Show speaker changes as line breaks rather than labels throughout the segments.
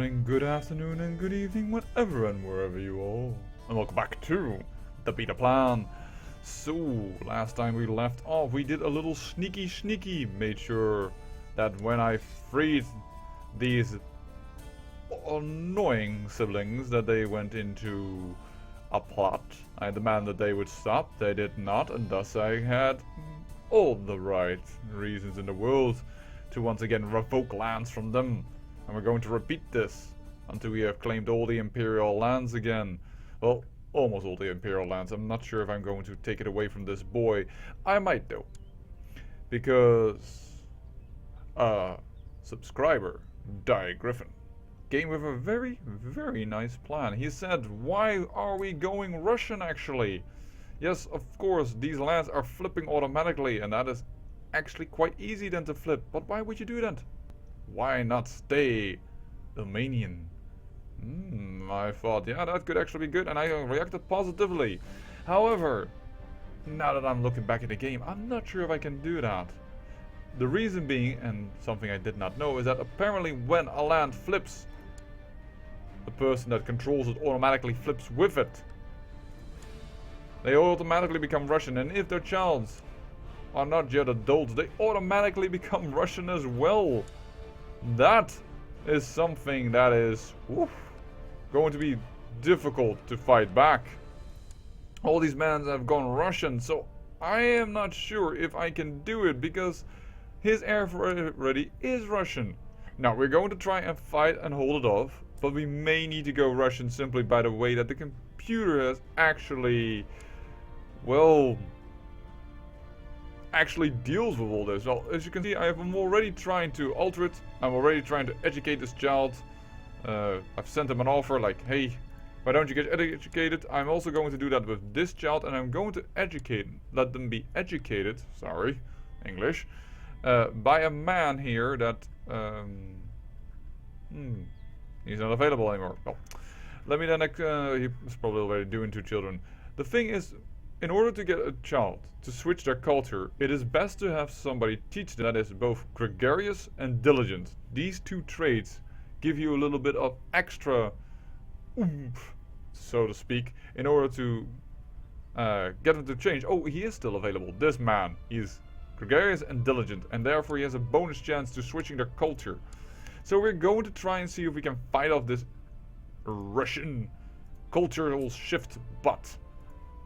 morning, good afternoon, and good evening, whenever and wherever you are. And welcome back to the beta plan. So, last time we left off, we did a little sneaky, made sure that when I freed these annoying siblings, that they went into a plot. I demanded they would stop, they did not, and thus I had all the right reasons in the world to once again revoke lands from them. And we're going to repeat this until we have claimed all the Imperial lands again. Well, almost all the Imperial lands. I'm not sure if I'm going to take it away from this boy. I might though. Because subscriber, Die Griffin, came with a very nice plan. He said, why are we going Russian actually? Yes, of course, these lands are flipping automatically, and that is actually quite easy then to flip. But why would you do that? Why not stay Ilmenian? I thought, yeah, that could actually be good, and I reacted positively. However, now that I'm looking back at the game, I'm not sure if I can do that. The reason being, and something I did not know, is that apparently when a land flips, the person that controls it automatically flips with it. They automatically become Russian, and if their childs are not yet adults, they automatically become Russian as well. That is something that is going to be difficult to fight back. All these men have gone Russian, so I am not sure if I can do it, because his heir already is Russian. Now, we're going to try and fight and hold it off, but we may need to go Russian simply by the way that the computer has actually, well, actually deals with all this. Well, as you can see, I'm already trying to alter it. I'm already trying to educate this child. I've sent him an offer like, hey, why don't you get educated? I'm also going to do that with this child, and I'm going to let them be educated, sorry, English, by a man here that, he's not available anymore. Well, let me then, he's probably already doing 2 children. The thing is, in order to get a child to switch their culture, it is best to have somebody teach them that is both gregarious and diligent. These 2 traits give you a little bit of extra oomph, so to speak, in order to get them to change. Oh, he is still available. This man, he's gregarious and diligent, and therefore he has a bonus chance to switching their culture. So we're going to try and see if we can fight off this Russian cultural shift, but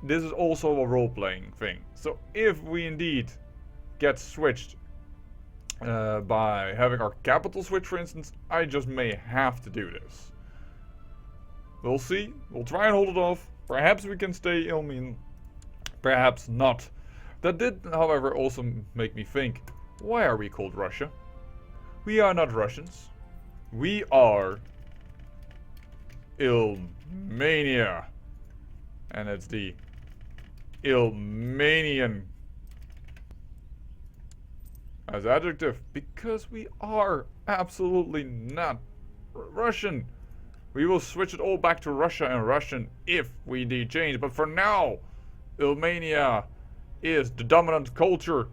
this is also a role-playing thing. So if we indeed get switched by having our capital switch, for instance, I just may have to do this. We'll see. We'll try and hold it off. Perhaps we can stay Ilmenian. Perhaps not. That did, however, also make me think, why are we called Russia? We are not Russians. We are Ilmenia. And it's the Ilmenian as adjective, because we are absolutely not Russian. We will switch it all back to Russia and Russian if we indeed change, but for now, Ilmenia is the dominant culture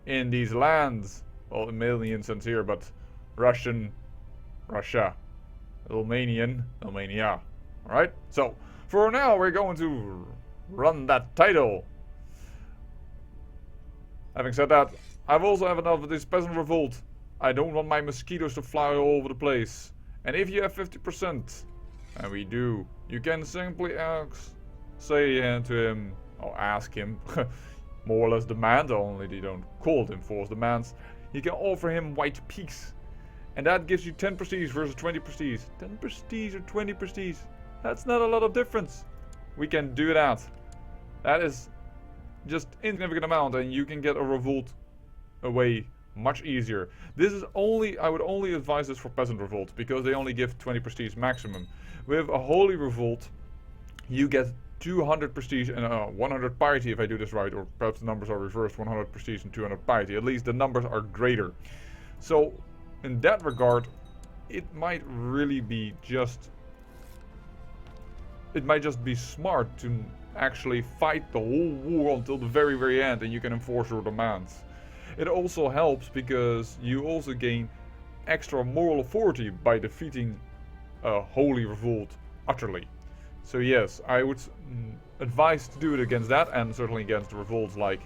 in these lands. Well, Ilmenian sense here, but Russian, Russia, Ilmenian, Ilmenia. Alright, so for now we're going to run that title. Having said that, I've also had enough of this peasant revolt. I don't want my mosquitoes to fly all over the place. And if you have 50%, and we do, you can simply say to him, or ask him, more or less demand, only they don't call it enforced demands. You can offer him white peace. And that gives you 10 prestige versus 20 prestige. 10 prestige or 20 prestige. That's not a lot of difference. We can do that. That is just insignificant amount, and you can get a revolt away much easier. This is only, I would only advise this for peasant revolt, because they only give 20 prestige maximum. With a holy revolt, you get 200 prestige and 100 piety if I do this right, or perhaps the numbers are reversed, 100 prestige and 200 piety. At least the numbers are greater. So in that regard, it might really be just, it might just be smart to actually fight the whole war until the very end, and you can enforce your demands. It also helps because you also gain extra moral authority by defeating a holy revolt utterly. So yes, I would advise to do it against that, and certainly against revolts like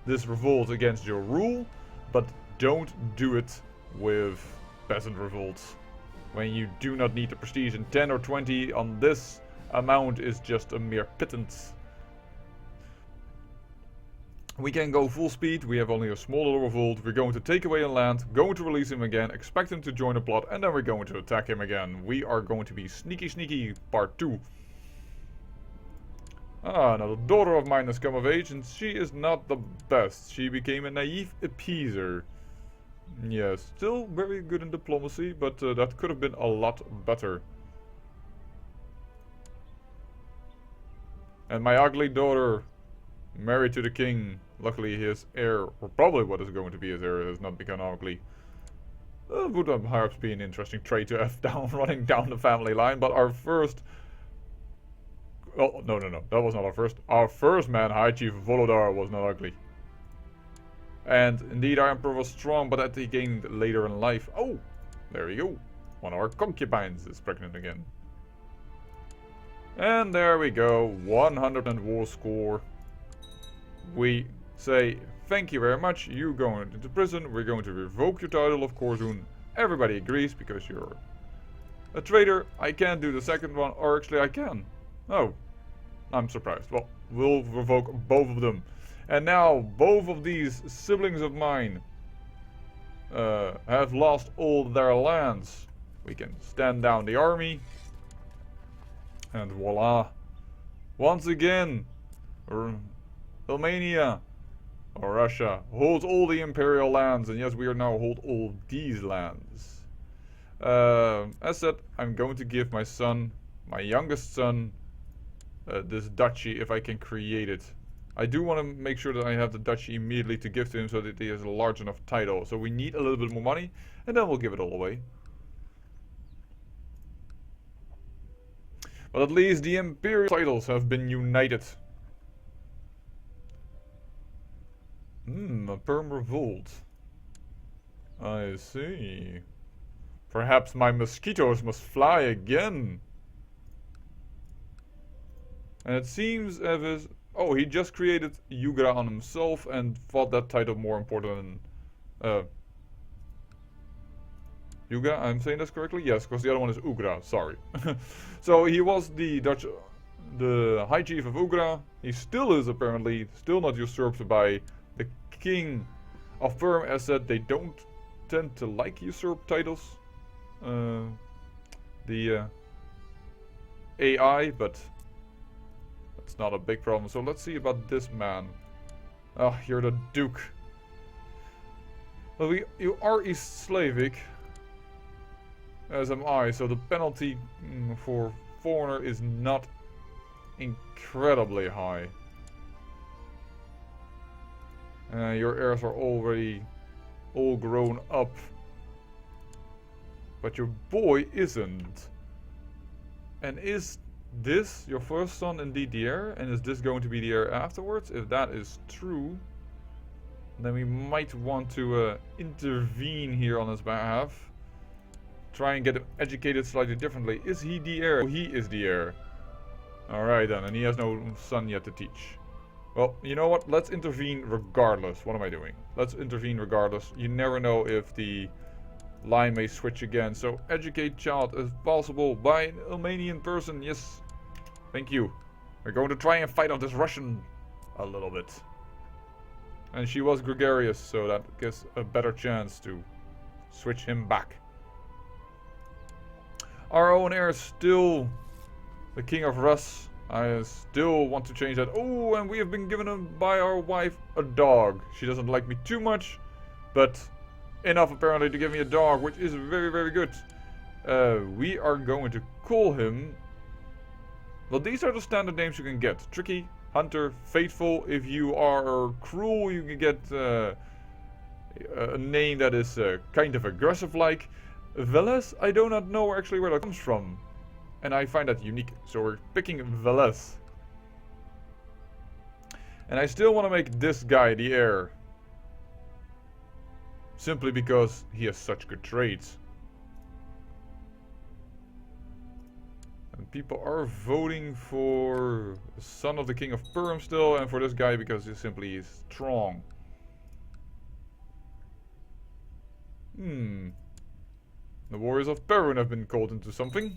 this revolt against your rule, but don't do it with peasant revolts. When you do not need the prestige, and 10 or 20 on this amount is just a mere pittance. We can go full speed, we have only a small little revolt, we're going to take away a land, going to release him again, expect him to join the plot, and then we're going to attack him again. We are going to be sneaky part 2. Ah, another daughter of mine has come of age, and she is not the best. She became a naive appeaser. Yes, still very good in diplomacy, but that could have been a lot better. And my ugly daughter, married to the king. Luckily his heir, or probably what is going to be his heir, has not become ugly. Would perhaps be an interesting trait to have down, running down the family line, but our first... Oh, no, that was not our first. Our first man, High Chief Volodar, was not ugly. And indeed our emperor was strong, but that he gained later in life. Oh, there we go. One of our concubines is pregnant again. And there we go, 100% war score. We say, thank you very much, you going into prison, we're going to revoke your title of Korzoon. Everybody agrees because you're a traitor. I can't do the second one, or actually I can. Oh, I'm surprised. Well, we'll revoke both of them. And now, both of these siblings of mine have lost all their lands. We can stand down the army. And voila. Once again, Ilmenia, or Russia, holds all the imperial lands. And yes, we are now hold all these lands. As said, I'm going to give my son, my youngest son, this duchy if I can create it. I do want to make sure that I have the duchy immediately to give to him so that he has a large enough title. So we need a little bit more money, and then we'll give it all away. But at least the imperial titles have been united. A Perm revolt. I see. Perhaps my mosquitoes must fly again. And it seems as if... Oh, he just created Yugra on himself and thought that title more important than... Yugra, I'm saying this correctly? Yes, because the other one is Ugra, sorry. So he was the High Chief of Ugra. He still is apparently, still not usurped by the King of Perm. As said, they don't tend to like usurped titles. The AI, but... it's not a big problem. So let's see about this man. Oh, you're the Duke. Well, you are East Slavic, as am I, so the penalty for foreigner is not incredibly high. Your heirs are already all grown up. But your boy isn't. And is this your first son indeed the heir? And is this going to be the heir afterwards? If that is true, then we might want to intervene here on his behalf. Try and get him educated slightly differently. Is he the heir? Oh, he is the heir. Alright then, and he has no son yet to teach. Well, you know what? Let's intervene regardless. What am I doing? Let's intervene regardless. You never know if the line may switch again. So educate child if possible by an Ilmenian person. Yes. Thank you. We're going to try and fight off this Russian a little bit. And she was gregarious, so that gives a better chance to switch him back. Our own heir is still the King of Rus. I still want to change that. Oh, and we have been given by our wife a dog. She doesn't like me too much, but enough apparently to give me a dog, which is very, very good. We are going to call him... Well, these are the standard names you can get. Tricky, Hunter, Faithful. If you are cruel, you can get a name that is kind of aggressive-like. Veles, I do not know actually where that comes from. And I find that unique. So we're picking Veles. And I still want to make this guy the heir. Simply because he has such good traits. people are voting for the son of the king of Perm still, and for this guy because he simply is strong. The warriors of Perun have been called into something.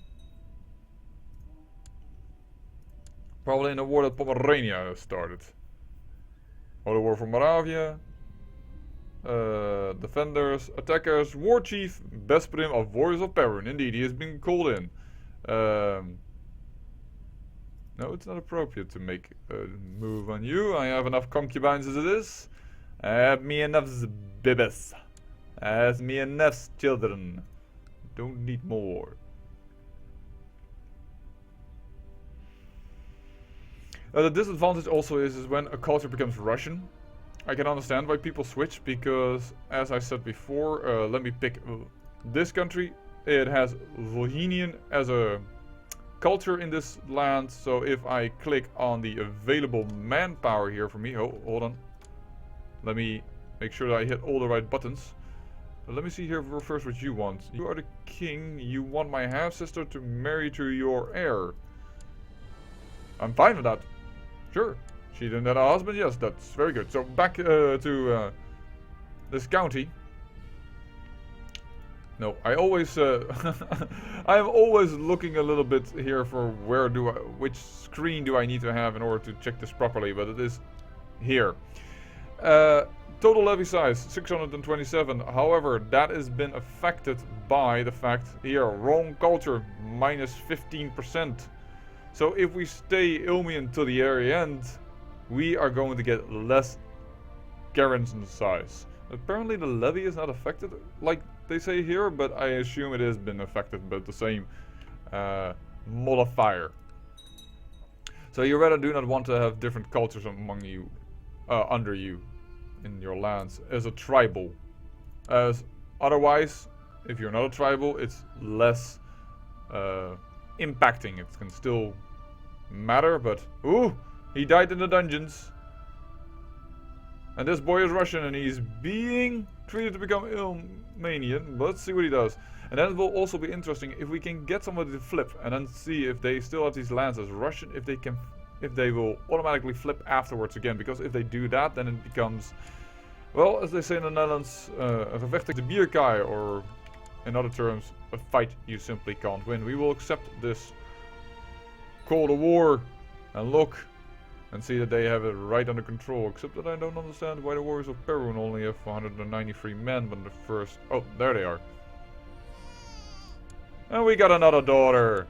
Probably in a war that Pomerania started. Or the war for Moravia. Defenders, attackers, war chief, Besprim of warriors of Perun. Indeed, he has been called in. No, it's not appropriate to make a move on you. I have enough concubines as it is. I have me enough bibes. I have me enough children. Don't need more. The disadvantage also is when a culture becomes Russian. I can understand why people switch because, as I said before, let me pick this country. It has Volhynian as a culture in this land, so if I click on the available manpower here for me, hold on, let me make sure that I hit all the right buttons. Let me see here first what you want. You are the king, you want my half-sister to marry to your heir. I'm fine with that. Sure. She didn't have a husband? Yes, that's very good. So back to this county. No, I always I'm always looking a little bit here for which screen do I need to have in order to check this properly, but it is here. Total levy size 627. However, that has been affected by the fact here wrong culture minus 15%. So if we stay Ilmian to the very end, we are going to get less garrison size. Apparently the levy is not affected like they say here, but I assume it has been affected by the same modifier. So you rather do not want to have different cultures among you, under you, in your lands as a tribal. As otherwise, if you're not a tribal, it's less impacting. It can still matter, but ooh, he died in the dungeons. And this boy is Russian and he's being treated to become Ilmenian. Let's see what he does. And then it will also be interesting if we can get somebody to flip and then see if they still have these lands as Russian, if they will automatically flip afterwards again. Because if they do that, then it becomes, well, as they say in the Netherlands, a gevecht de bierkaai, or in other terms, a fight you simply can't win. We will accept this Cold War and look and see that they have it right under control, except that I don't understand why the warriors of Perun only have 193 men when the first... Oh, there they are. And we got another daughter.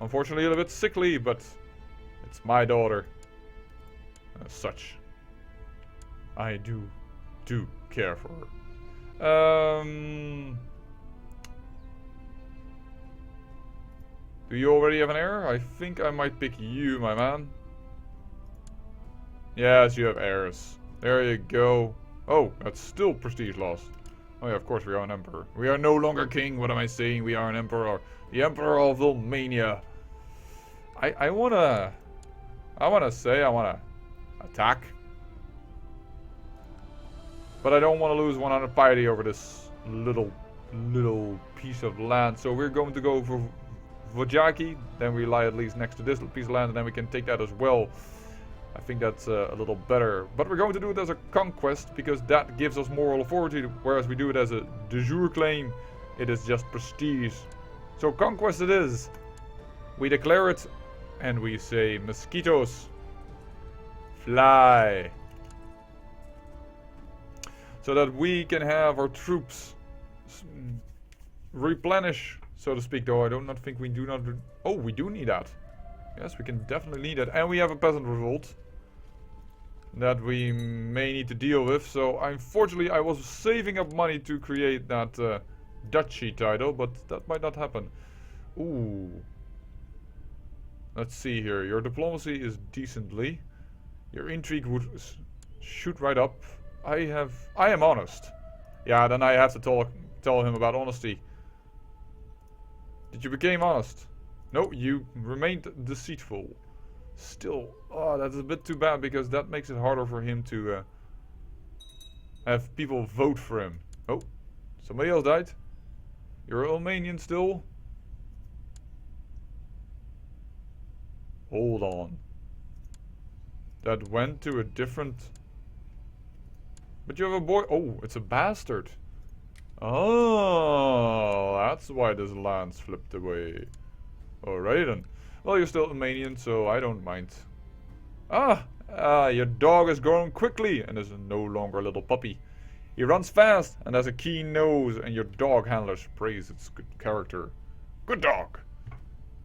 Unfortunately a little bit sickly, but it's my daughter. As such, I do care for her. Do you already have an heir? I think I might pick you, my man. Yes, you have heirs. There you go. Oh, that's still prestige loss. Oh yeah, of course we are an emperor. We are no longer king. What am I saying? We are an emperor. The emperor of Ilmenia. I wanna attack. But I don't want to lose 100 piety over this little piece of land. So we're going to go for Vojaki. Then we lie at least next to this piece of land, and then we can take that as well. I think that's a little better. But we're going to do it as a conquest, because that gives us moral authority, whereas we do it as a de jure claim, it is just prestige. So conquest it is. We declare it, and we say, mosquitoes, fly. So that we can have our troops replenish, so to speak, though I do not think we do not... Oh, we do need that. Yes, we can definitely need that. And we have a peasant revolt that we may need to deal with. So, unfortunately, I was saving up money to create that duchy title, but that might not happen. Ooh. Let's see here. Your diplomacy is decently. Your intrigue would shoot right up. I am honest. Yeah, then I have to tell him about honesty. Did you become honest? No, you remained deceitful. Still, oh, that's a bit too bad, because that makes it harder for him to have people vote for him. Oh, somebody else died. You're Ilmenian still? Hold on. That went to a different... But you have a boy... Oh, it's a bastard. Oh, that's why this land's flipped away. Alright then. Well, you're still Ilmenian, so I don't mind. Your dog is growing quickly and is no longer a little puppy. He runs fast and has a keen nose, and your dog handlers praise its good character. Good dog.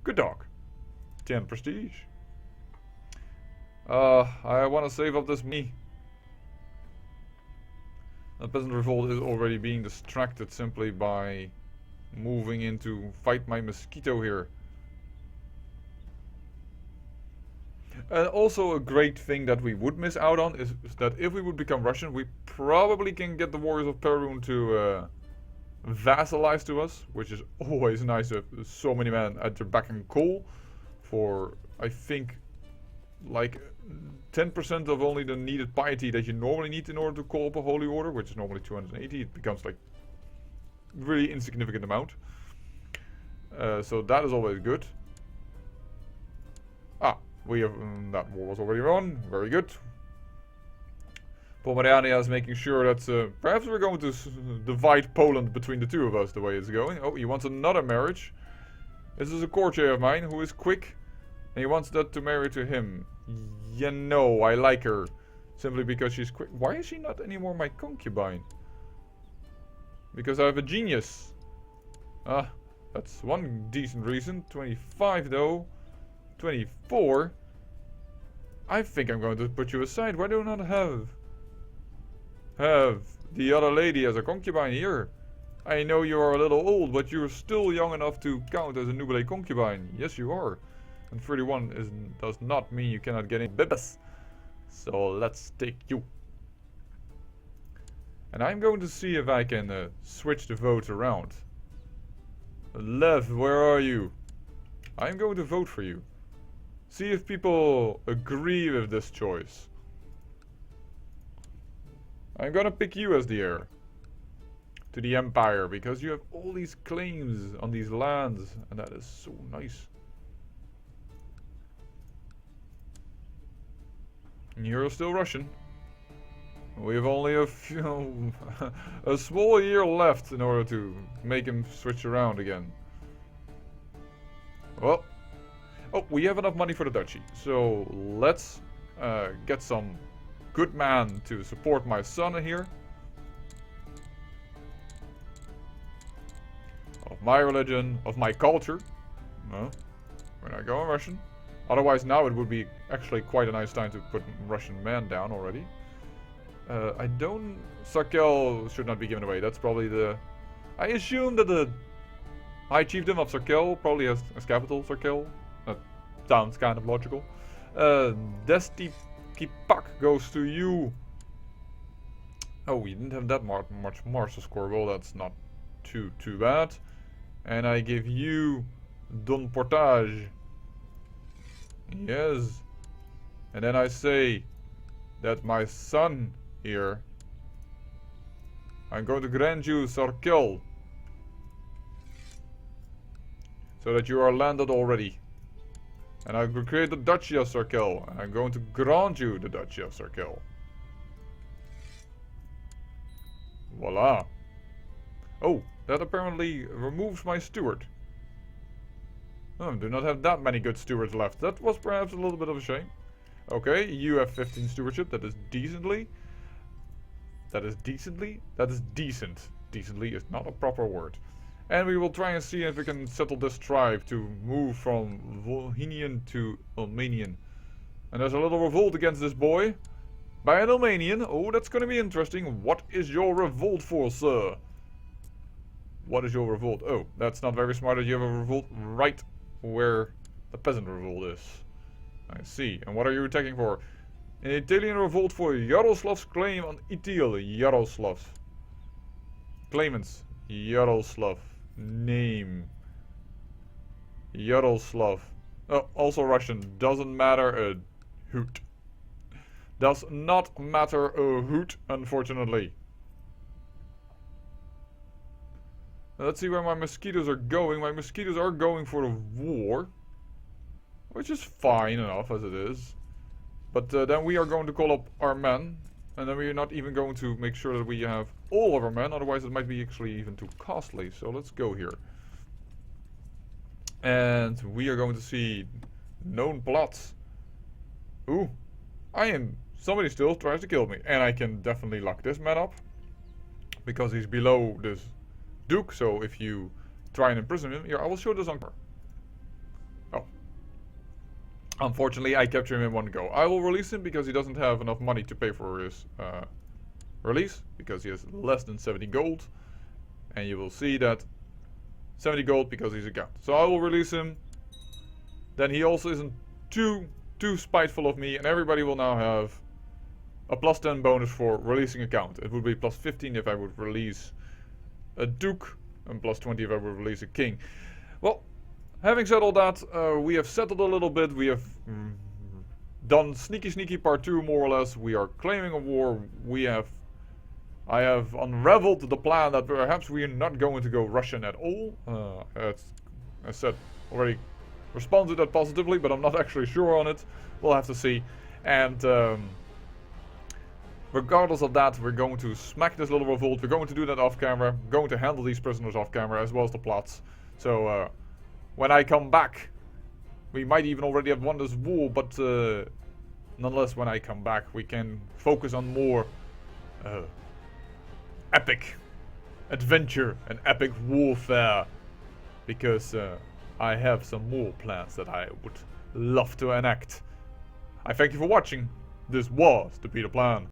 Good dog. 10 prestige. I want to save up this money. The peasant revolt is already being distracted simply by moving in to fight my mosquito here. And also a great thing that we would miss out on is that if we would become Russian, we probably can get the warriors of Perun to vassalize to us, which is always nice to have so many men at your beck and call for, I think, like 10% of only the needed piety that you normally need in order to call up a holy order, which is normally 280. It becomes like really insignificant amount. So that is always good. We have that war was already won. Very good. Pomerania is making sure that perhaps we're going to divide Poland between the two of us the way it's going. Oh, he wants another marriage. This is a courtier of mine who is quick, and he wants that to marry to him. You know, I like her simply because she's quick. Why is she not anymore my concubine? Because I have a genius. That's one decent reason. 25 though. 24. I think I'm going to put you aside. Why do you not have the other lady as a concubine here? I know you are a little old, but you're still young enough to count as a nubile concubine. Yes, you are. And 31 does not mean you cannot get any bibis. So let's take you. And I'm going to see if I can switch the votes around. Lev, where are you? I'm going to vote for you. See if people agree with this choice. I'm gonna pick you as the heir to the empire because you have all these claims on these lands, and that is so nice. And you're still Russian. We have only a few, a small year left in order to make him switch around again. Well. Oh, we have enough money for the duchy, so let's get some good man to support my son here. Of my religion, of my culture. No, we're not going Russian. Otherwise now it would be actually quite a nice time to put Russian man down already. I don't... Sarkel should not be given away, that's probably the... I assume that the High Chiefdom of Sarkel probably has capital Sarkel. That sounds kind of logical. Desti Kipak goes to you. Oh, we didn't have that much martial score. Well, that's not too bad. And I give you Don Portage. Yes. And then I say that my son here, I'm going to grant you Sarkel. So that you are landed already. And I will create the Duchy of Sarkel. And I'm going to grant you the Duchy of Sarkel. Voila. Oh, that apparently removes my steward. Oh, I do not have that many good stewards left. That was perhaps a little bit of a shame. Okay, you have 15 stewardship. That is decently. That is decently? That is decent. Decently is not a proper word. And we will try and see if we can settle this tribe to move from Volhynian to Ilmenian. And there's a little revolt against this boy. By an Ilmenian. Oh, that's going to be interesting. What is your revolt for, sir? What is your revolt? Oh, that's not very smart that you have a revolt right where the peasant revolt is. I see. And what are you attacking for? An Italian revolt for Yaroslav's claim on Itil. Yaroslav. Claimants. Yaroslav. Name. Yaroslav. Oh, also Russian. Doesn't matter a hoot. Does not matter a hoot, unfortunately. Let's see where my mosquitoes are going. My mosquitoes are going for the war. which is fine enough as it is. But then we are going to call up our men, and then we are not even going to make sure that we have all of our men, otherwise it might be actually even too costly. So let's go here. And we are going to see known plots. Ooh, somebody still tries to kill me, and I can definitely lock this man up because he's below this Duke. So if you try and imprison him, here I will show this on camera. Oh, unfortunately I capture him in one go. I will release him because he doesn't have enough money to pay for his release, because he has less than 70 gold, and you will see that 70 gold because he's a count. So I will release him. Then he also isn't too spiteful of me, and everybody will now have a +10 bonus for releasing a count. It would be +15 if I would release a Duke, and +20 if I would release a King. Well, having said all that, we have settled a little bit. We have done sneaky part 2 more or less. We are claiming a war. I have unraveled the plan that perhaps we are not going to go Russian at all. As I said, already responded that positively, but I'm not actually sure on it. We'll have to see. And regardless of that, we're going to smack this little revolt. We're going to do that off camera. We're going to handle these prisoners off camera as well as the plots. So when I come back, we might even already have won this war, but nonetheless, when I come back, we can focus on more epic adventure and epic warfare, because I have some more plans that I would love to enact. I thank you for watching. This was the Peter Plan.